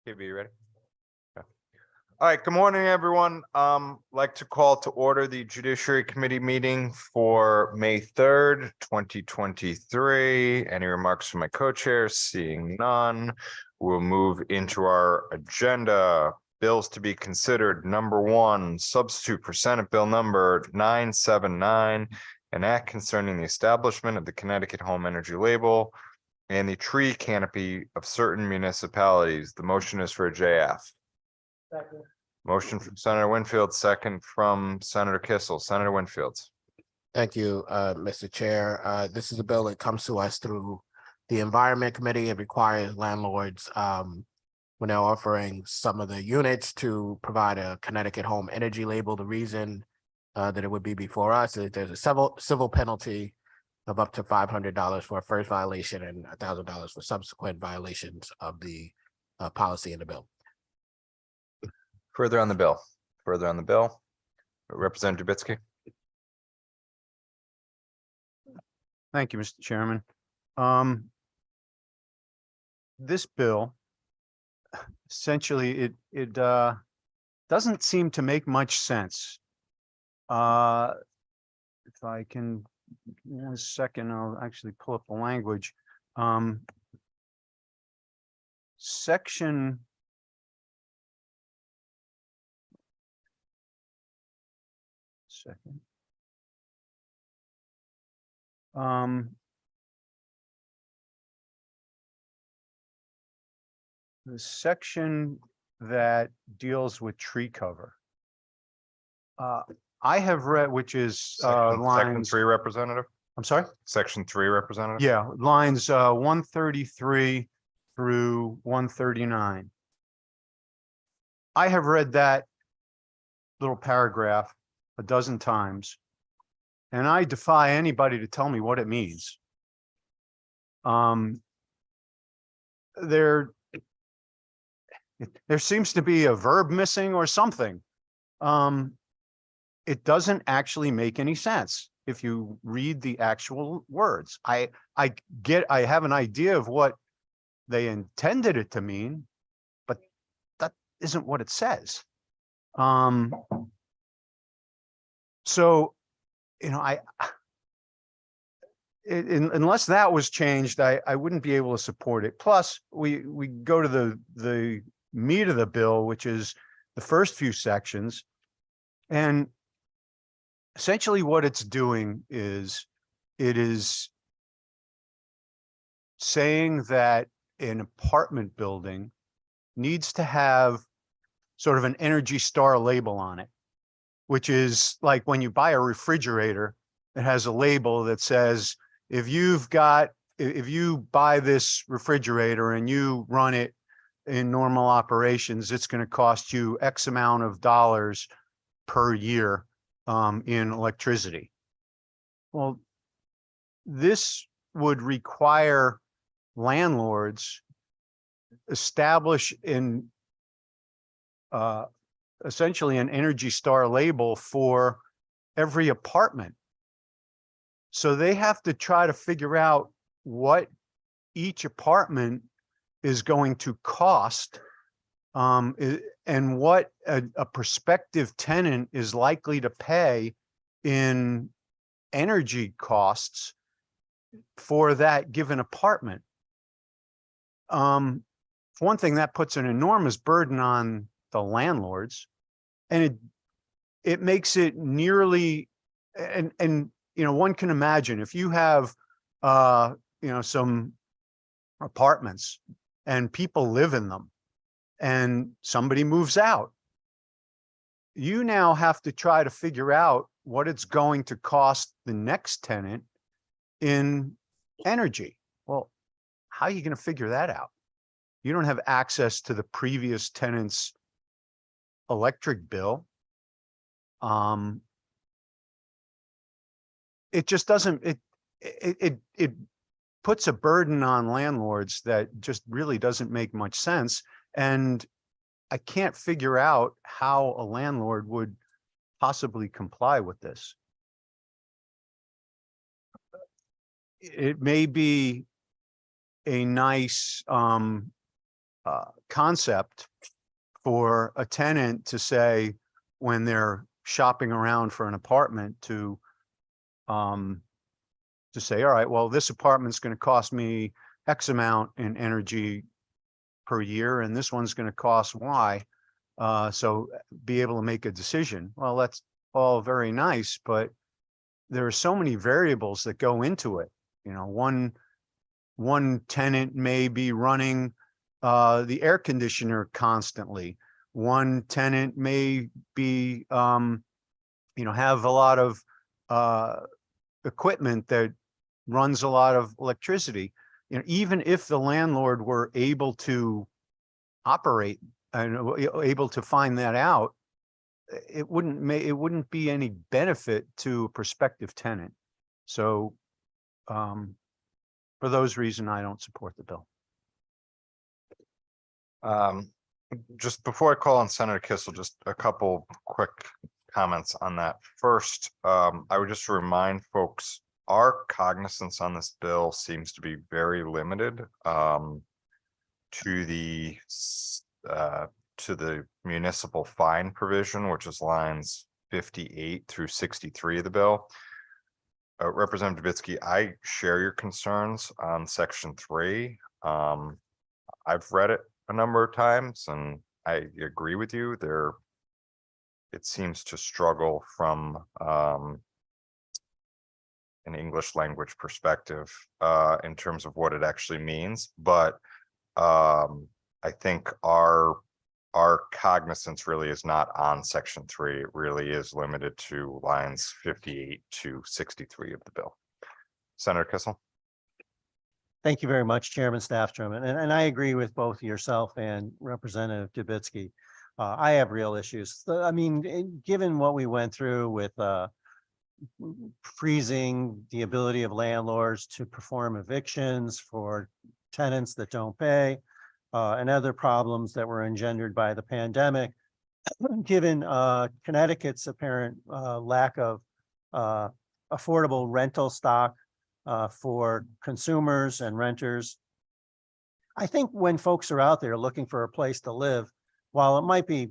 KB, you ready? Okay. All right, good morning, everyone. Like to call to order the Judiciary Committee meeting for May 3rd, 2023. Any remarks from my co-chairs? Seeing none, we'll move into our agenda. Bills to be considered. Number one, substitute for Senate Bill number 979, an act concerning the establishment of the Connecticut Home Energy Label and the tree canopy of certain municipalities. The motion is for a JF. Second. Motion from Senator Winfield, second from Senator Kissel. Senator Winfield. Thank you, Mr. Chair. This is a bill that comes to us through the Environment Committee. It requires landlords, when they're offering some of the units, to provide a Connecticut Home Energy Label. The reason that it would be before us is there's a civil penalty of up to $500 for a first violation and $1,000 for subsequent violations of the policy in the bill. Further on the bill. Representative Drabitsky. Thank you, Mr. Chairman. This bill, essentially, it doesn't seem to make much sense. If I can, 1 second, I'll actually pull up the language. Section. Second. The section that deals with tree cover. I have read, which is Section lines. 3, Representative. I'm sorry? Section 3, Representative. Yeah, lines 133 through 139. I have read that little paragraph a dozen times, and I defy anybody to tell me what it means. There seems to be a verb missing or something. It doesn't actually make any sense if you read the actual words. I have an idea of what they intended it to mean, but that isn't what it says. So, you know, unless that was changed, I wouldn't be able to support it. Plus, we go to the meat of the bill, which is the first few sections, and essentially what it's doing is it is saying that an apartment building needs to have sort of an Energy Star label on it, which is like when you buy a refrigerator, it has a label that says, if you buy this refrigerator and you run it in normal operations, it's going to cost you X amount of dollars per year in electricity. Well, this would require landlords establish essentially an Energy Star label for every apartment. So they have to try to figure out what each apartment is going to cost, and what a prospective tenant is likely to pay in energy costs for that given apartment. For one thing, that puts an enormous burden on the landlords, and it makes it nearly, and you know, one can imagine if you have you know, some apartments and people live in them and somebody moves out, you now have to try to figure out what it's going to cost the next tenant in energy. Well, how are you going to figure that out? You don't have access to the previous tenant's electric bill. It just doesn't, it puts a burden on landlords that just really doesn't make much sense. And I can't figure out how a landlord would possibly comply with this. It may be a nice concept for a tenant to say, when they're shopping around for an apartment, to say, all right, well, this apartment's going to cost me X amount in energy per year, and this one's going to cost Y. So be able to make a decision. Well, that's all very nice, but there are so many variables that go into it. You know, one tenant may be running the air conditioner constantly. One tenant may be, have a lot of equipment that runs a lot of electricity. You know, even if the landlord were able to operate and able to find that out, it wouldn't be any benefit to a prospective tenant. So for those reasons, I don't support the bill. Just before I call on Senator Kissel, just a couple quick comments on that. First, I would just remind folks, our cognizance on this bill seems to be very limited to the municipal fine provision, which is lines 58 through 63 of the bill. Representative Dubitzky, I share your concerns on section 3. I've read it a number of times and I agree with you. It seems to struggle from an English language perspective in terms of what it actually means. But I think our cognizance really is not on section 3. It really is limited to lines 58 to 63 of the bill. Senator Kissel. Thank you very much, Chairman Staffstrom. And I agree with both yourself and Representative Dubitzky. I have real issues. I mean, given what we went through with freezing the ability of landlords to perform evictions for tenants that don't pay, and other problems that were engendered by the pandemic, given Connecticut's apparent lack of affordable rental stock for consumers and renters. I think when folks are out there looking for a place to live, while it might be,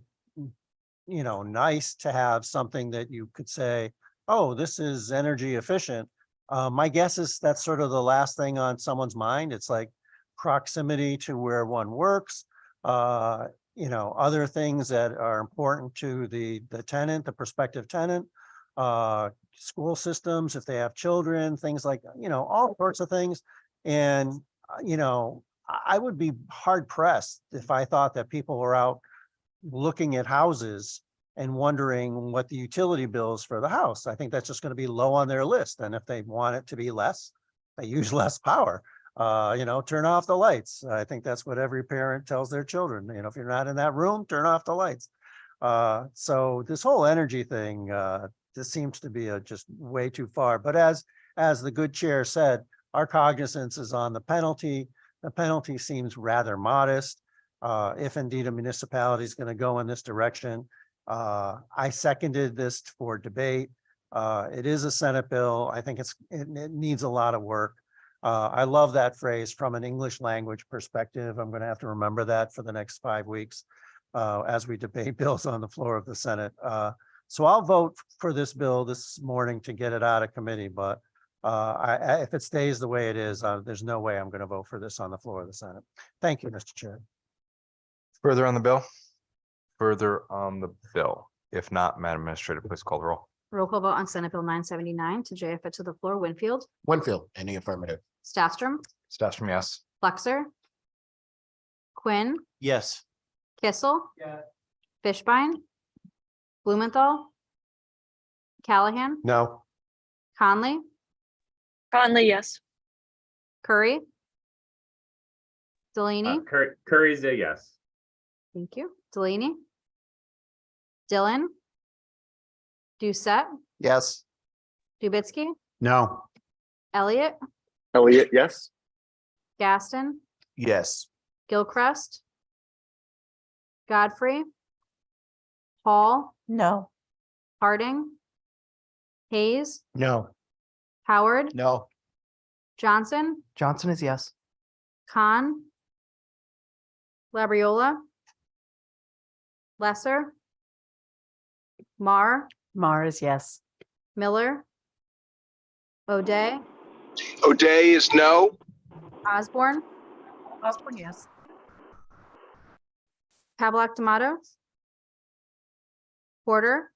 nice to have something that you could say, oh, this is energy efficient. My guess is that's sort of the last thing on someone's mind. It's like proximity to where one works, other things that are important to the tenant, the prospective tenant, school systems, if they have children, things like, all sorts of things. And, I would be hard pressed if I thought that people were out looking at houses and wondering what the utility bills for the house. I think that's just going to be low on their list. And if they want it to be less, they use less power. Turn off the lights. I think that's what every parent tells their children. If you're not in that room, turn off the lights. So this whole energy thing, this seems to be just way too far. But as the good chair said, our cognizance is on the penalty. The penalty seems rather modest. If indeed a municipality is going to go in this direction, I seconded this for debate. It is a Senate bill. I think it needs a lot of work. I love that phrase, from an English language perspective. I'm going to have to remember that for the next 5 weeks as we debate bills on the floor of the Senate. So I'll vote for this bill this morning to get it out of committee. But if it stays the way it is, there's no way I'm going to vote for this on the floor of the Senate. Thank you, Mr. Chair. Further on the bill? Further on the bill? If not, Madam Administrator, please call the roll. Roll call vote on Senate Bill 979 to JF it to the floor. Winfield, Winfield, any affirmative? Staffstrom, Staffstrom, yes. Flexer, Quinn, Yes. Kissel, Fishbein, Blumenthal, Callahan, No. Conley, Conley, yes. Curry, Delaney. Curry's a yes. Thank you. Delaney, Dillon, Doucette, Yes. Dubitzky, No. Elliott, Elliott, yes. Gaston, Yes. Gilchrist, Godfrey, Hall, No. Harding, Hayes, No. Howard, Labriola. Lesser. Mar, Mars, yes. Miller. O'Day, O'Day is no. Osborne, Osborne, yes. Pavlock Tomato. Porter.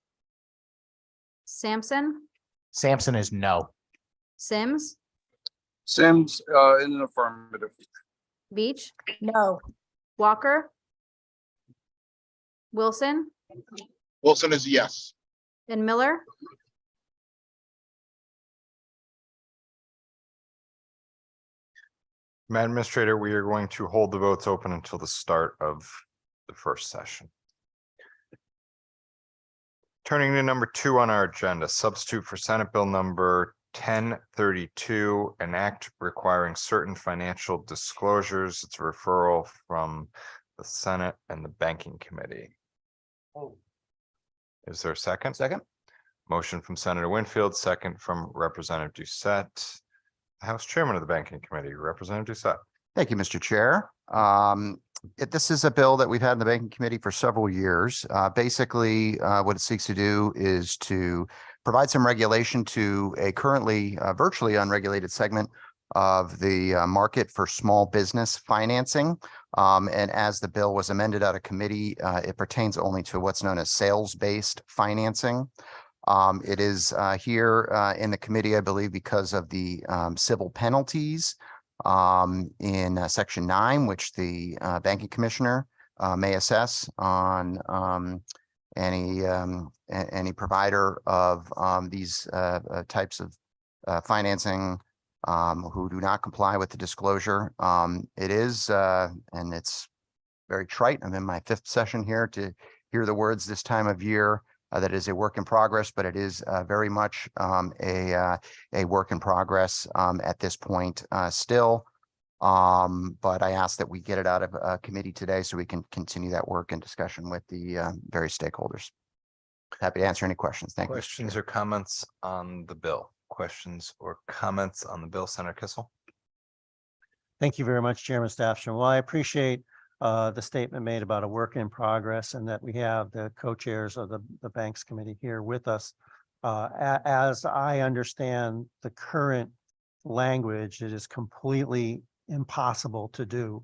Sampson, Sampson is no. Sims, Sims, in the affirmative. Beach, No. Walker. Wilson Wilson is yes. and Miller. Madam Administrator, we are going to hold the votes open until the start of the first session. Turning to number 2 on our agenda, substitute for Senate Bill number 1032, an act requiring certain financial disclosures. It's a referral from the Senate and the Banking Committee. Is there a second? Second. Motion from Senator Winfield, second from Representative Doucette. House Chairman of the Banking Committee, Representative Doucette. Thank you, Mr. Chair. This is a bill that we've had in the Banking Committee for several years. Basically, what it seeks to do is to provide some regulation to a currently virtually unregulated segment of the market for small business financing. And as the bill was amended out of committee, it pertains only to what's known as sales-based financing. It is here in the committee, I believe, because of the civil penalties in section 9, which the banking commissioner may assess on any provider of these types of financing who do not comply with the disclosure. It is, and it's very trite. I'm in my 5th session here to hear the words this time of year. That is a work in progress, but it is very much a work in progress at this point still. But I ask that we get it out of committee today so we can continue that work and discussion with the various stakeholders. Happy to answer any questions. Thank you. Questions or comments on the bill? Questions or comments on the bill, Senator Kissel? Thank you very much, Chairman Stafford. Well, I appreciate the statement made about a work in progress and that we have the co-chairs of the Banks Committee here with us. As I understand the current language, it is completely impossible to do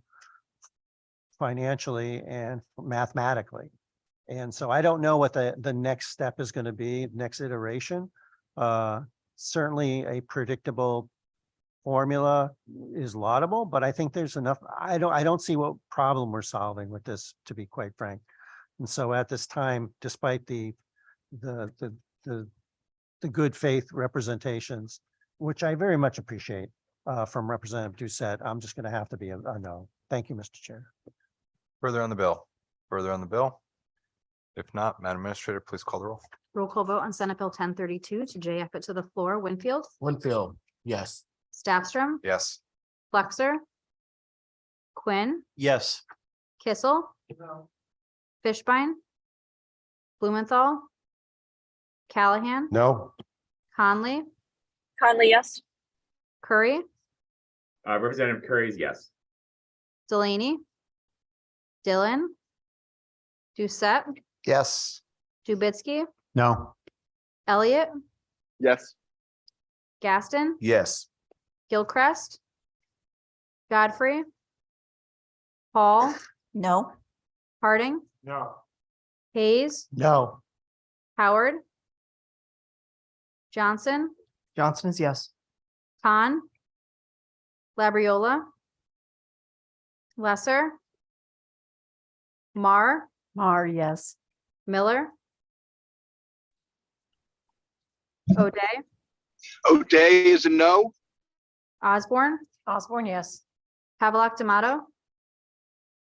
financially and mathematically. And so I don't know what the next step is going to be, next iteration. Certainly a predictable formula is laudable, but I think there's enough. I don't see what problem we're solving with this, to be quite frank. And so at this time, despite the good faith representations, which I very much appreciate from Representative Doucette, I'm just going to have to be a no. Thank you, Mr. Chair. Further on the bill? Further on the bill? If not, Madam Administrator, please call the roll. Roll call vote on Senate Bill 1032 to JF it to the floor. Winfield, Winfield, yes. Staffstrom, Yes. Flexer, Quinn, Yes. Kissel, Fishbein, Blumenthal, Callahan, No. Conley, Conley, yes. Curry, Representative Curry is yes. Delaney, Dillon, Doucette, Yes. Jubitsky, No. Elliott, Yes. Gaston, Yes. Gilchrist, Godfrey, Paul, No. Harding, No. Hayes, No. Howard, Johnson, Johnson is yes. Khan, Labriola, Lesser, Mar, Mar, yes. Miller, O'Day, O'Day is a no. Osborne, Osborne, yes. Pavlock Tomato,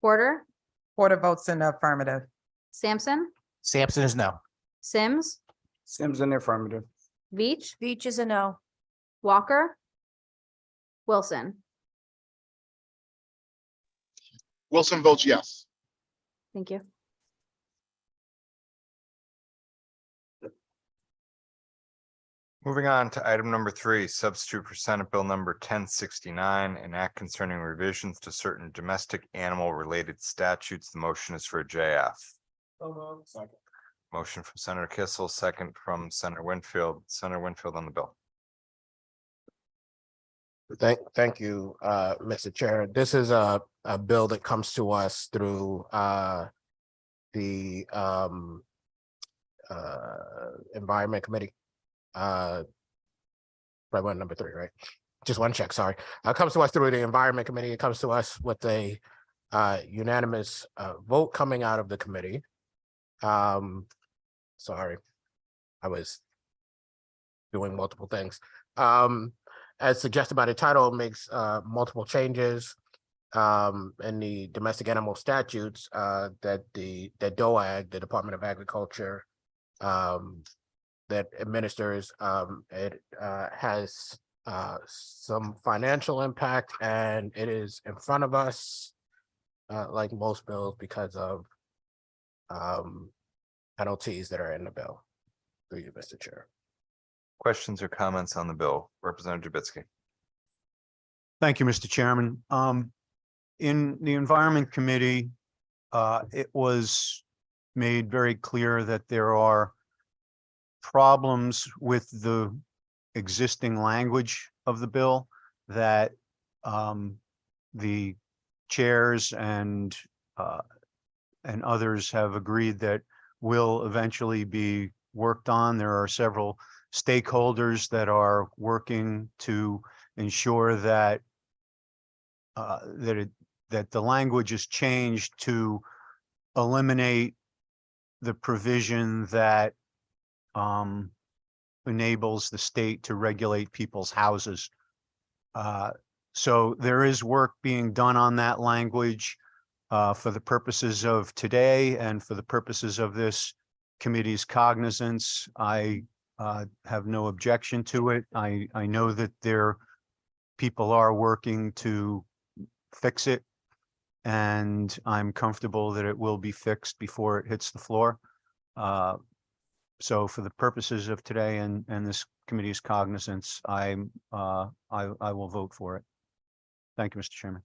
Porter, Porter votes in the affirmative. Sampson, Sampson is no. Sims, Sims in the affirmative. Veach, Beach is a no. Walker, Wilson. Wilson votes yes. Thank you. Moving on to item number 3, substitute for Senate Bill number 1069, an act concerning revisions to certain domestic animal related statutes. The motion is for a JF. Motion from Senator Kissel, second from Senator Winfield. Senator Winfield on the bill. Thank you, Mr. Chair. This is a bill that comes to us through the Environment Committee. Right, one, number 3, right? Just one check, sorry. Comes to us through the Environment Committee. It comes to us with a unanimous vote coming out of the committee. Sorry, I was doing multiple things. As suggested by the title, it makes multiple changes in the domestic animal statutes that DOAG, the Department of Agriculture, that administers. It has some financial impact, and it is in front of us, like most bills, because of penalties that are in the bill. Through you, Mr. Chair. Questions or comments on the bill? Representative Jablonski. Thank you, Mr. Chairman. In the Environment Committee, it was made very clear that there are problems with the existing language of the bill that the chairs and others have agreed that will eventually be worked on. There are several stakeholders that are working to ensure that that the language is changed to eliminate the provision that enables the state to regulate people's houses. So there is work being done on that language for the purposes of today and for the purposes of this committee's cognizance. I have no objection to it. I know that people are working to fix it, and I'm comfortable that it will be fixed before it hits the floor. So for the purposes of today and this committee's cognizance, I will vote for it. Thank you, Mr. Chairman.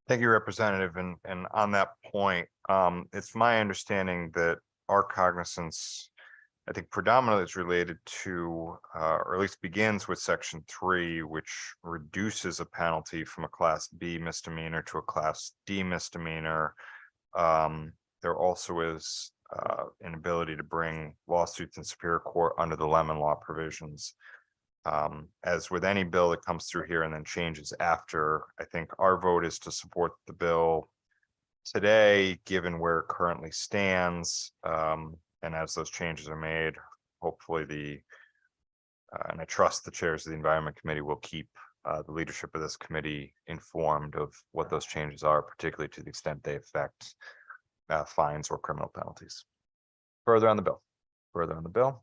Thank you, Representative. And on that point, it's my understanding that our cognizance, I think predominantly is related to, or at least begins with Section 3, which reduces a penalty from a Class B misdemeanor to a Class D misdemeanor. There also is an ability to bring lawsuits in Superior Court under the Lemon Law provisions. As with any bill that comes through here and then changes after, I think our vote is to support the bill today, given where it currently stands. And as those changes are made, hopefully and I trust the chairs of the Environment Committee will keep the leadership of this committee informed of what those changes are, particularly to the extent they affect fines or criminal penalties. Further on the bill,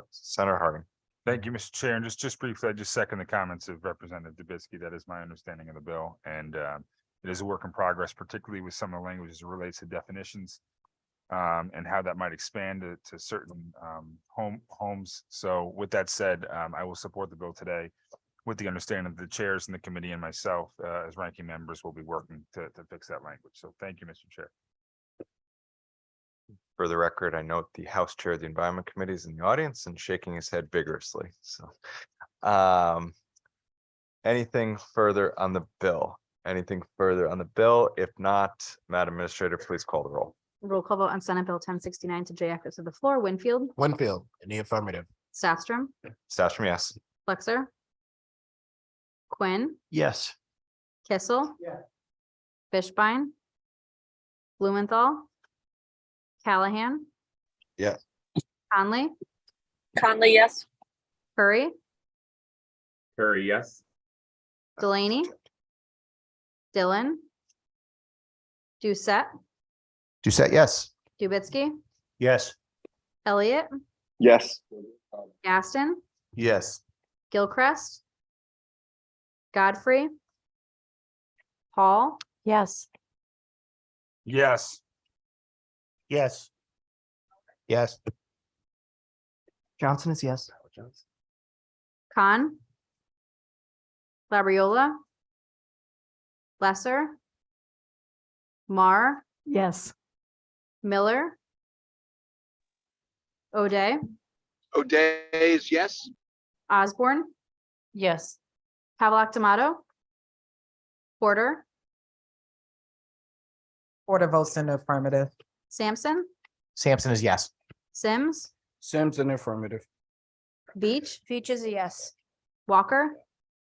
Senator Harding. Thank you, Mr. Chair. And just briefly, I just second the comments of Representative Jablonski. That is my understanding of the bill. And it is a work in progress, particularly with some of the language as it relates to definitions and how that might expand to certain homes. So with that said, I will support the bill today with the understanding that the chairs in the committee and myself as ranking members will be working to fix that language. So thank you, Mr. Chair. For the record, I note the House Chair of the Environment Committee is in the audience and shaking his head vigorously. So anything further on the bill? If not, Madam Administrator, please call the roll. Roll call vote on Senate Bill 1069 to JF to the floor. Winfield, Winfield, in the affirmative. Stastrom, Stastrom, yes. Flexer, Quinn, Yes. Kissel. Fishbein, Blumenthal, Callahan. Yes. Conley, Conley, yes. Curry, Curry, yes. Delaney, Dillon, Doucette, Doucette, yes. Dubitsky, Yes. Elliott, Yes. Gaston, Yes. Gilchrist, Godfrey, Hall, Yes. Yes. Yes. Yes. Johnson is yes. Khan. Labriola. Lesser. Mar, Yes. Miller. O'Day, O'Day is yes. Osborne, Yes. Havelock Tomato. Porter, Porter votes in the affirmative. Sampson, Sampson is yes. Sims, Sims in the affirmative. Beach, Beach is a yes. Walker,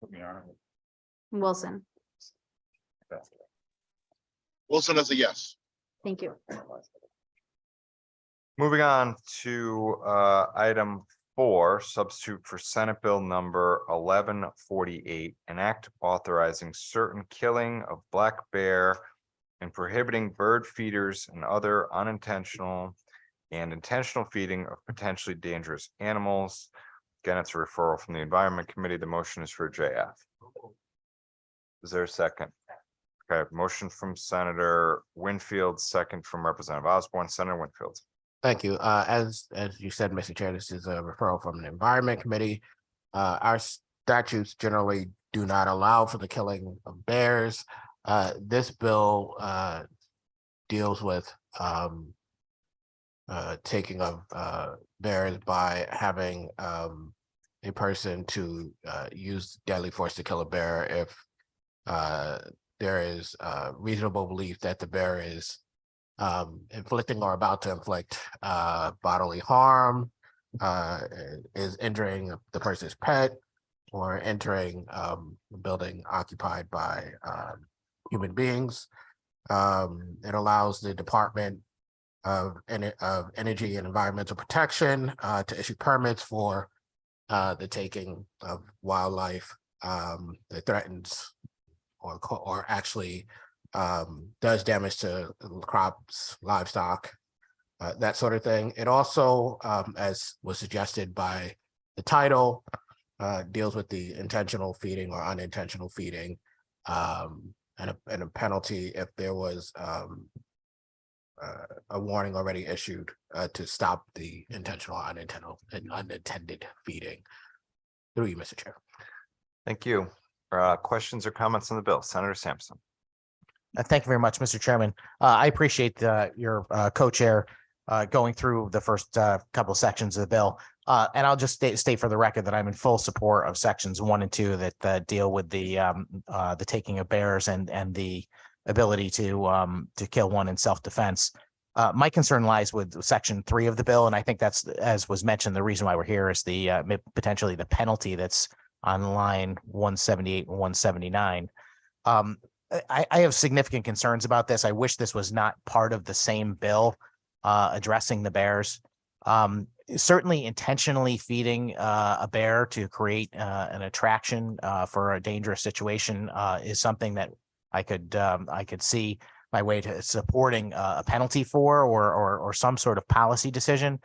Put me on it. Wilson. Wilson is a yes. Thank you. Moving on to item 4, substitute for Senate Bill number 1148, an act authorizing certain killing of black bear and prohibiting bird feeders and other unintentional and intentional feeding of potentially dangerous animals. Again, it's a referral from the Environment Committee. The motion is for JF. Is there a second? Okay, motion from Senator Winfield, second from Representative Osborne. Senator Winfield. Thank you. As you said, Mr. Chair, this is a referral from the Environment Committee. Our statutes generally do not allow for the killing of bears. This bill deals with taking of bears by having a person to use deadly force to kill a bear if there is reasonable belief that the bear is inflicting or about to inflict bodily harm, is injuring the person's pet, or entering a building occupied by human beings. It allows the Department of Energy and Environmental Protection to issue permits for the taking of wildlife that threatens or actually does damage to crops, livestock, that sort of thing. It also, as was suggested by the title, deals with the intentional feeding or unintentional feeding, and a penalty if there was a warning already issued to stop the intentional or unintended feeding. Through you, Mr. Chair. Thank you. Questions or comments on the bill? Senator Sampson. Thank you very much, Mr. Chairman. I appreciate your co-chair going through the first couple sections of the bill. And I'll just state for the record that I'm in full support of sections 1 and 2 that deal with the taking of bears and the ability to kill one in self-defense. My concern lies with section 3 of the bill, and I think that's, as was mentioned, the reason why we're here is the potentially the penalty that's on line 178 and 179. I have significant concerns about this. I wish this was not part of the same bill addressing the bears. Certainly intentionally feeding a bear to create an attraction for a dangerous situation is something that I could see my way to supporting a penalty for or some sort of policy decision.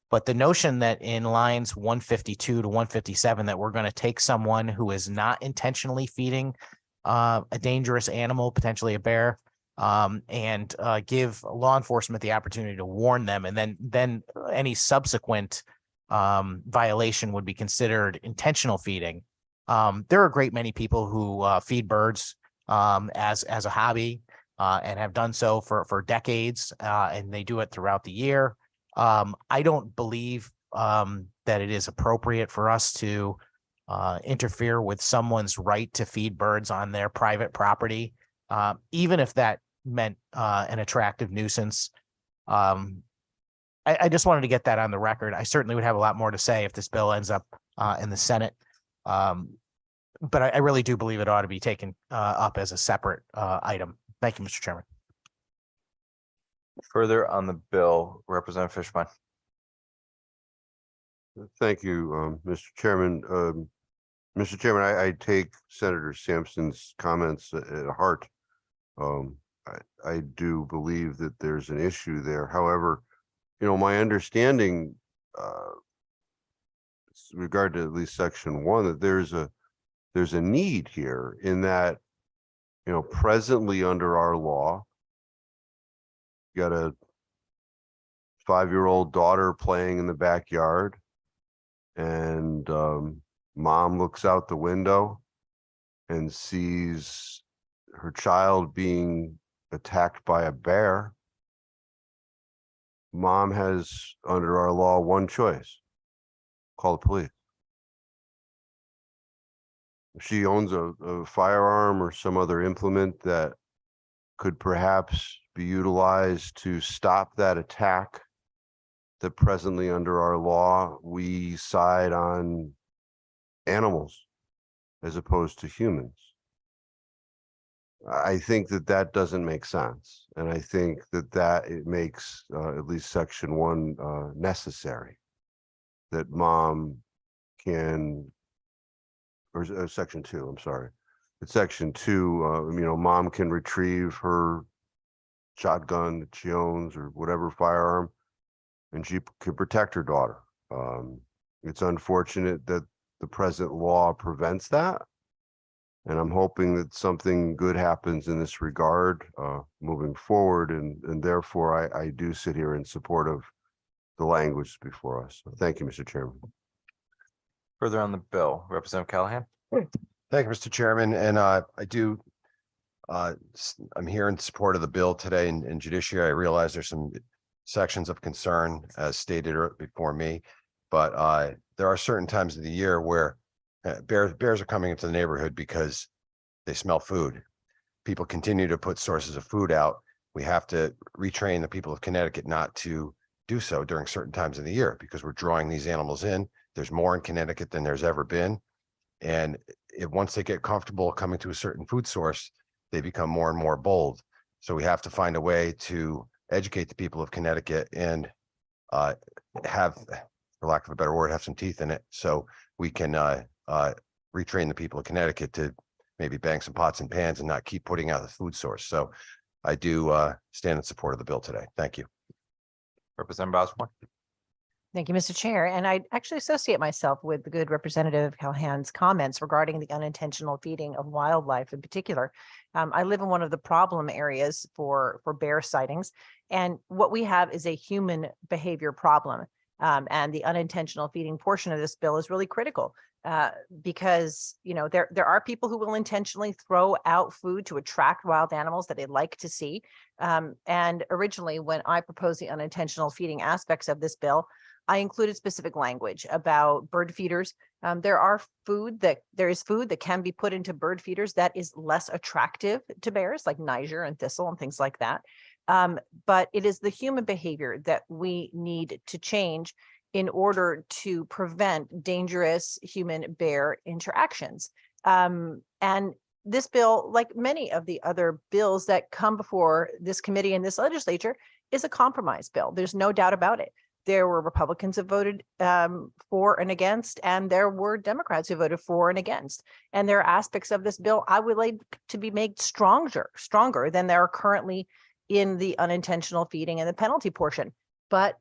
But the notion that in lines 152 to 157 that we're going to take someone who is not intentionally feeding a dangerous animal, potentially a bear, and give law enforcement the opportunity to warn them, and then any subsequent violation would be considered intentional feeding. There are a great many people who feed birds as a hobby and have done so for decades, and they do it throughout the year. I don't believe that it is appropriate for us to interfere with someone's right to feed birds on their private property, even if that meant an attractive nuisance. I just wanted to get that on the record. I certainly would have a lot more to say if this bill ends up in the Senate. But I really do believe it ought to be taken up as a separate item. Thank you, Mr. Chairman. Further on the bill, Representative Fishbein. Thank you, Mr. Chairman. Mr. Chairman, I take Senator Sampson's comments at heart. I do believe that there's an issue there. However, my understanding with regard to at least section 1, that there's a need here in that, presently under our law, you got a 5-year-old daughter playing in the backyard, and mom looks out the window and sees her child being attacked by a bear, mom has, under our law, one choice: call the police. If she owns a firearm or some other implement that could perhaps be utilized to stop that attack, that presently under our law, we side on animals as opposed to humans. I think that that doesn't make sense. And I think that it makes at least section 1 necessary. That mom can, or section 2, I'm sorry. That section 2, mom can retrieve her shotgun that she owns or whatever firearm, and she can protect her daughter. It's unfortunate that the present law prevents that. And I'm hoping that something good happens in this regard moving forward. And therefore, I do sit here in support of the language before us. So thank you, Mr. Chairman. Further on the bill, Representative Callahan. Thank you, Mr. Chairman. And I'm here in support of the bill today in Judiciary. I realize there's some sections of concern as stated before me, but there are certain times of the year where bears are coming into the neighborhood because they smell food. People continue to put sources of food out. We have to retrain the people of Connecticut not to do so during certain times of the year because we're drawing these animals in. There's more in Connecticut than there's ever been. And once they get comfortable coming to a certain food source, they become more and more bold. So we have to find a way to educate the people of Connecticut and have, for lack of a better word, have some teeth in it. So we can retrain the people of Connecticut to maybe bang some pots and pans and not keep putting out the food source. So I do stand in support of the bill today. Thank you. Representative Osborne. Thank you, Mr. Chair. And I actually associate myself with the good Representative Callahan's comments regarding the unintentional feeding of wildlife in particular. I live in one of the problem areas for bear sightings, and what we have is a human behavior problem. And the unintentional feeding portion of this bill is really critical because, there are people who will intentionally throw out food to attract wild animals that they'd like to see. And originally, when I proposed the unintentional feeding aspects of this bill, I included specific language about bird feeders. There is food that can be put into bird feeders that is less attractive to bears, like Niger and thistle and things like that. But it is the human behavior that we need to change in order to prevent dangerous human bear interactions. And this bill, like many of the other bills that come before this committee and this legislature, is a compromise bill. There's no doubt about it. There were Republicans who voted for and against, and there were Democrats who voted for and against. And there are aspects of this bill I would like to be made stronger than there are currently in the unintentional feeding and the penalty portion. But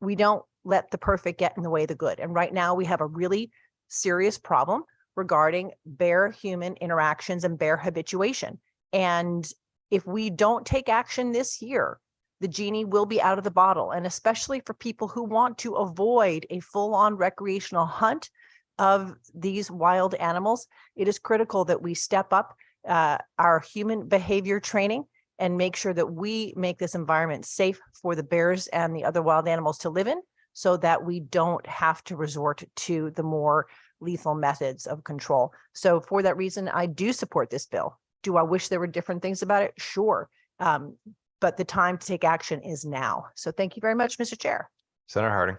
we don't let the perfect get in the way of the good. And right now we have a really serious problem regarding bear-human interactions and bear habituation. And if we don't take action this year, the genie will be out of the bottle. And especially for people who want to avoid a full-on recreational hunt of these wild animals, it is critical that we step up our human behavior training and make sure that we make this environment safe for the bears and the other wild animals to live in, so that we don't have to resort to the more lethal methods of control. So for that reason, I do support this bill. Do I wish there were different things about it? Sure. But the time to take action is now. So thank you very much, Mr. Chair. Senator Harding.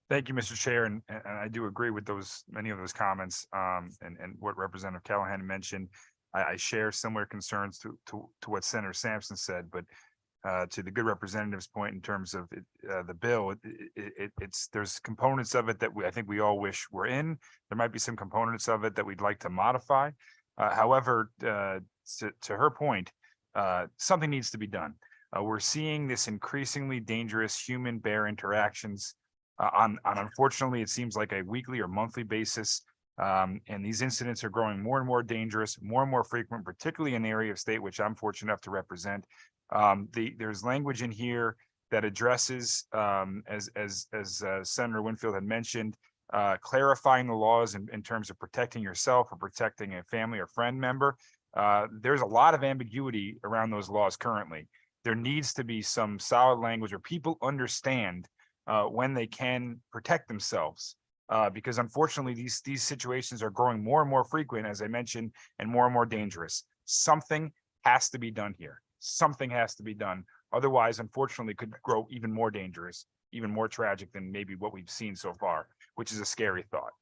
Thank you, Mr. Chair, and I do agree with many of those comments and what Representative Callahan mentioned. I share similar concerns to what Senator Sampson said, but to the good representative's point in terms of the bill, there's components of it that I think we all wish were in. There might be some components of it that we'd like to modify. However, to her point, something needs to be done. We're seeing this increasingly dangerous human bear interactions on unfortunately, it seems like a weekly or monthly basis. And these incidents are growing more and more dangerous, more and more frequent, particularly in the area of state, which I'm fortunate enough to represent. There's language in here that addresses, as Senator Winfield had mentioned, clarifying the laws in terms of protecting yourself or protecting a family or friend member. There's a lot of ambiguity around those laws currently. There needs to be some solid language where people understand when they can protect themselves. Because unfortunately, these situations are growing more and more frequent, as I mentioned, and more dangerous. Something has to be done here. Something has to be done. Otherwise, unfortunately, it could grow even more dangerous, even more tragic than maybe what we've seen so far, which is a scary thought.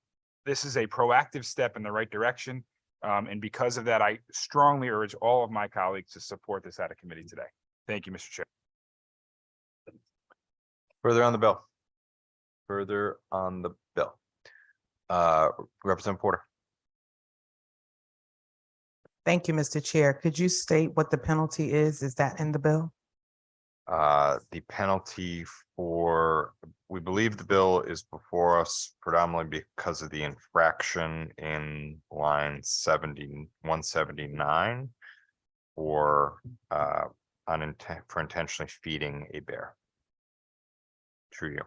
This is a proactive step in the right direction. And because of that, I strongly urge all of my colleagues to support this out of committee today. Thank you, Mr. Chair. Further on the bill. Further on the bill. Representative Porter. Thank you, Mr. Chair. Could you state what the penalty is? Is that in the bill? The penalty for, we believe the bill is before us predominantly because of the infraction in line 179 for for intentionally feeding a bear. True you.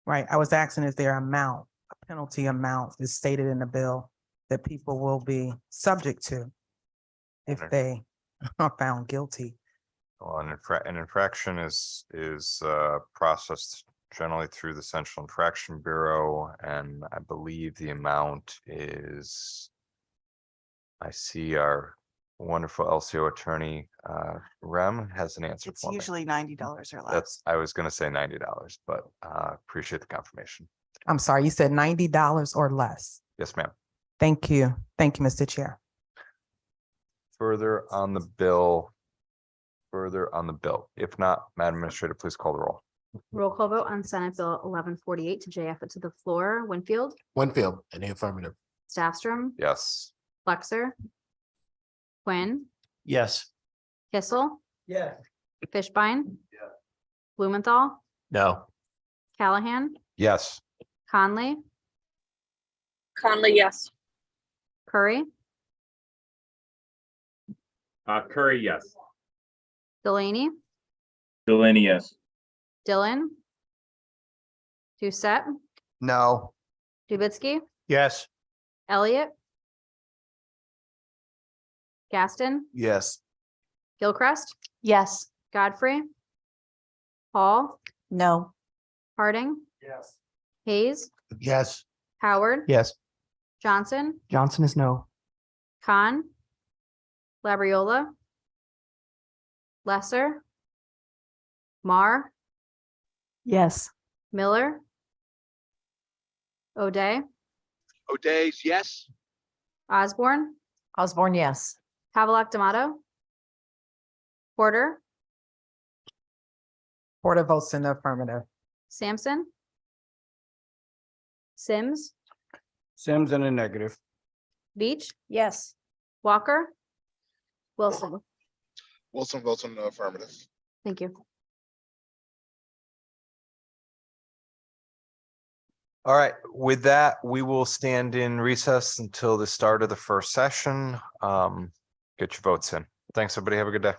Right. I was asking, is there a penalty amount is stated in the bill that people will be subject to if Okay. they are found guilty? Well, an infraction is processed generally through the Central Infraction Bureau, and I believe the amount is, I see our wonderful LCO attorney, Rem has an answer It's for me. usually $90 or less. That's, I was gonna say $90, but appreciate the confirmation. I'm sorry, you said $90 or less. Yes, ma'am. Thank you. Thank you, Mr. Chair. Further on the bill. Further on the bill. If not, Madam Administrator, please call the roll. Roll call vote on Senate Bill 1148 to JF it to the floor. Winfield, Winfield, in the affirmative. Staffstrom, Yes. Flexer, Quinn, Yes. Kissel, Yeah. Fishbein. Blumenthal, No. Callahan, Yes. Conley, Conley, yes. Curry, Curry, yes. Delaney, Delaney, yes. Dillon, Doucette, No. Drubitsky, Yes. Elliott, Gaston, Yes. Gilchrist, Yes. Godfrey, Paul, No. Harding, Yes. Hayes, Yes. Howard, Yes. Johnson, Johnson is no. Khan, Labriola, Lesser, Mar, Yes. Miller, O'Day, O'Days, yes. Osborne, Osborne, yes. Havelock D'Amato, Porter, Porter votes in the affirmative. Sampson, Sims, Sims in the negative. Beach, Yes. Walker, Wilson. Wilson votes in the affirmative. Thank you. All right, with that, we will stand in recess until the start of the first session. Get your votes in. Thanks, everybody. Have a good day.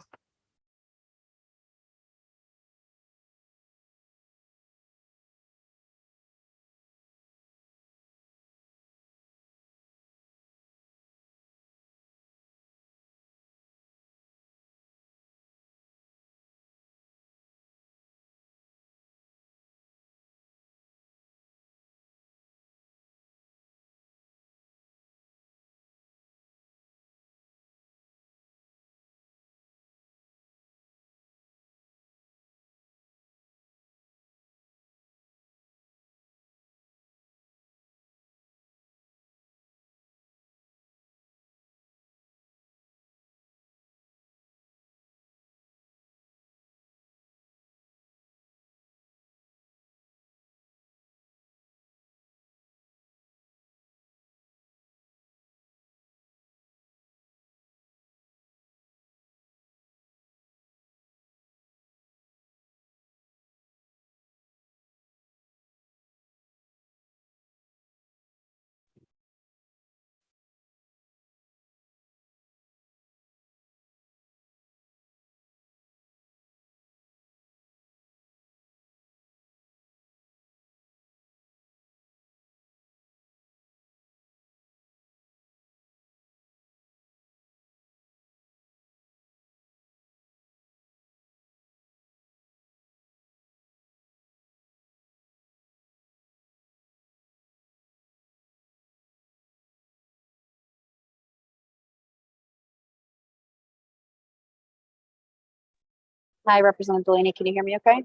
Hi, Representative Delaney. Can you hear me okay?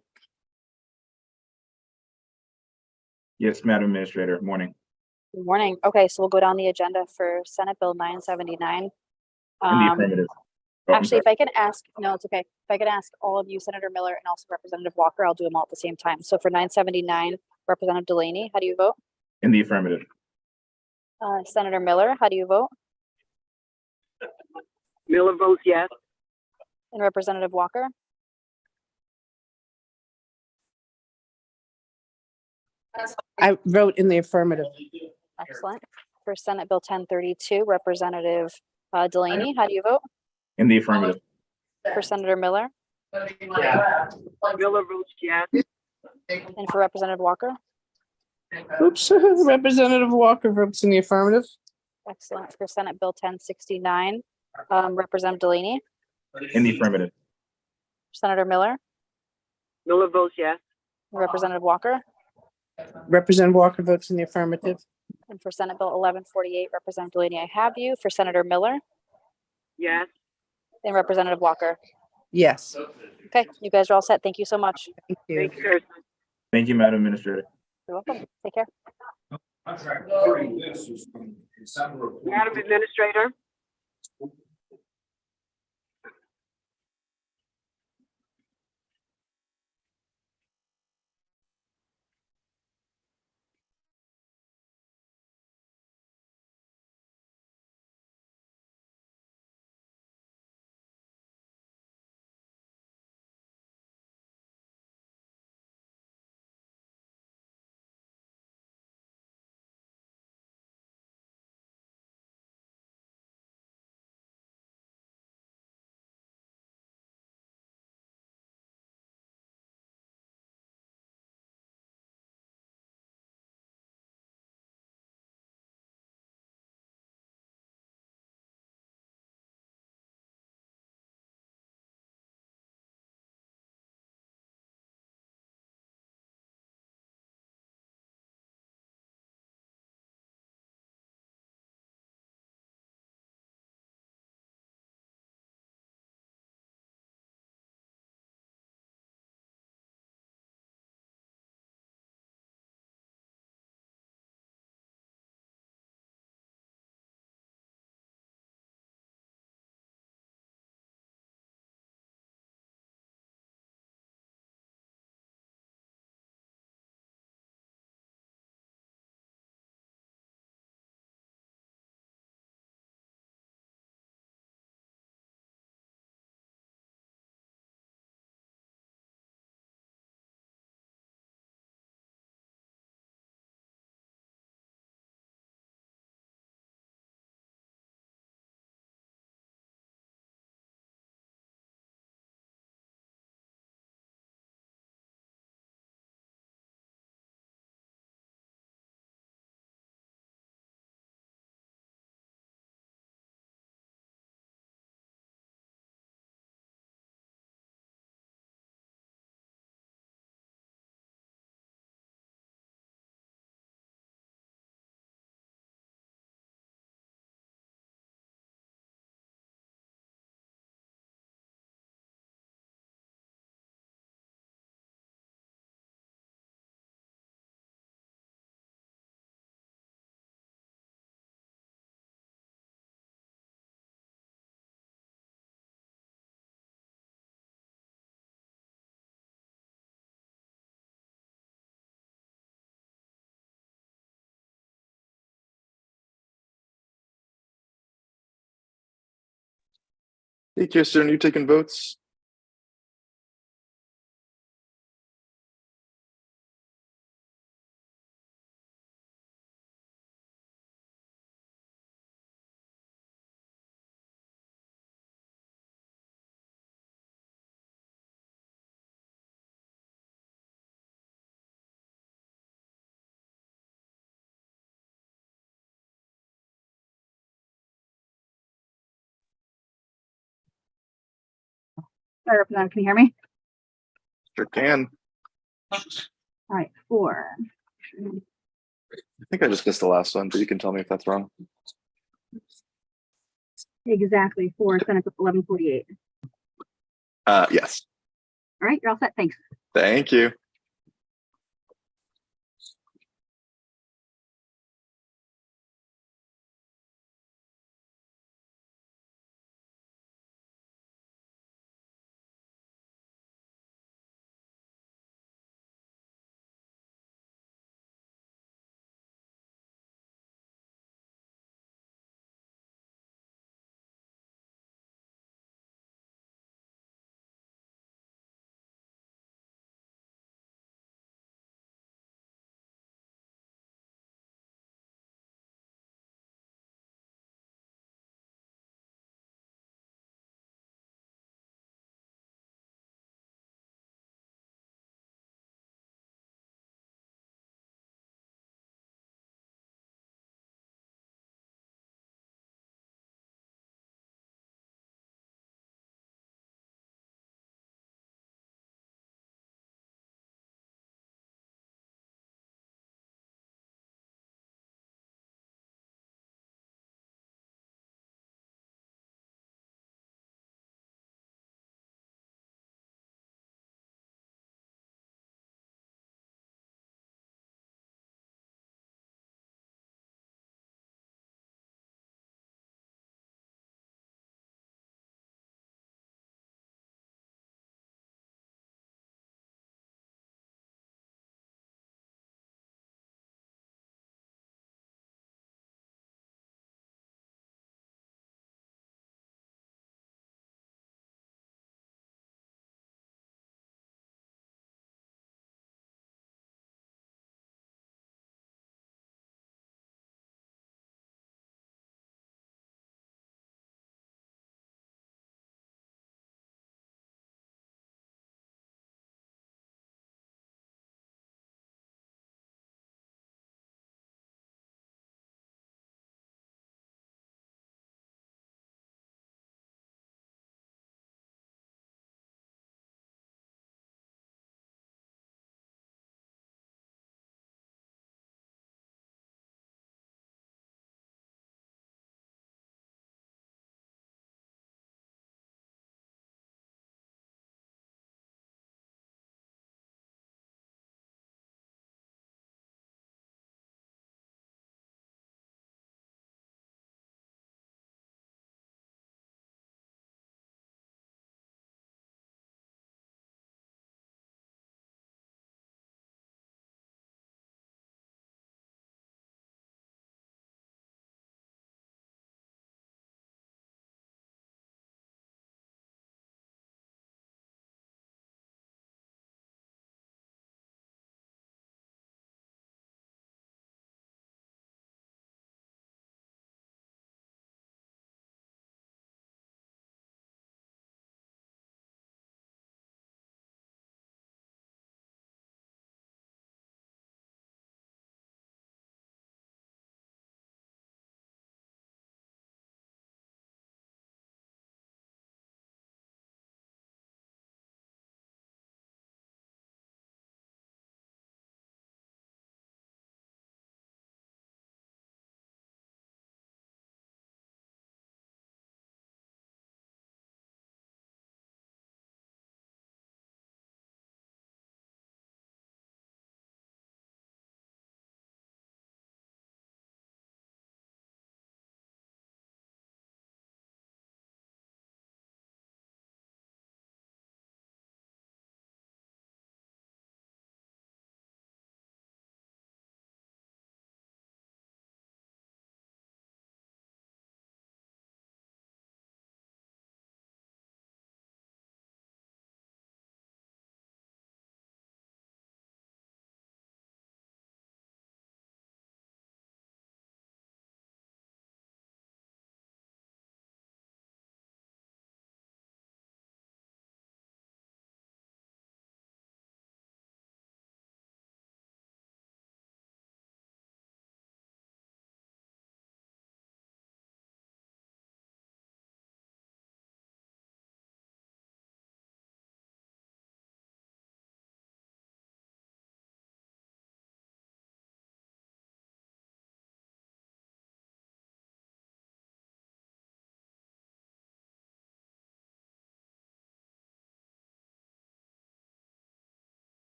Yes, Madam Administrator. Morning. Good morning. Okay, so we'll go down the agenda for Senate Bill 979. In the affirmative. Oh, I'm Actually, if sorry. I could ask, no, it's okay. If I could ask all of you, Senator Miller and also Representative Walker, I'll do them all at the same time. So for 979, Representative Delaney, how do you vote? In the affirmative. Senator Miller, how do you vote? Miller votes yes. And Representative Walker? I vote in the affirmative. Excellent. For Senate Bill 1032, Representative Delaney, how do you vote? In the affirmative. For Senator Miller? Miller votes yes. And for Representative Walker? Oops, Representative Walker votes in the affirmative. Excellent. For Senate Bill 1069, Representative Delaney? In the affirmative. Senator Miller? Miller votes yes. Representative Walker? Representative Walker votes in the affirmative. And for Senate Bill 1148, Representative Delaney, I have you. For Senator Miller Yes. and Representative Walker. Yes. Okay, you guys are all set. Thank you so much. Thank you. Thank you, Madam Administrator. You're welcome. Take care. Madam Administrator. Hey, Kirsten, are you taking votes? Sorry, Representative, can you hear me? Sure can. All right, 4. I think I just missed the last one, but you can tell me if that's wrong. Exactly, 4, Senate Bill 1148. Yes. All right, you're all set. Thanks. Thank you.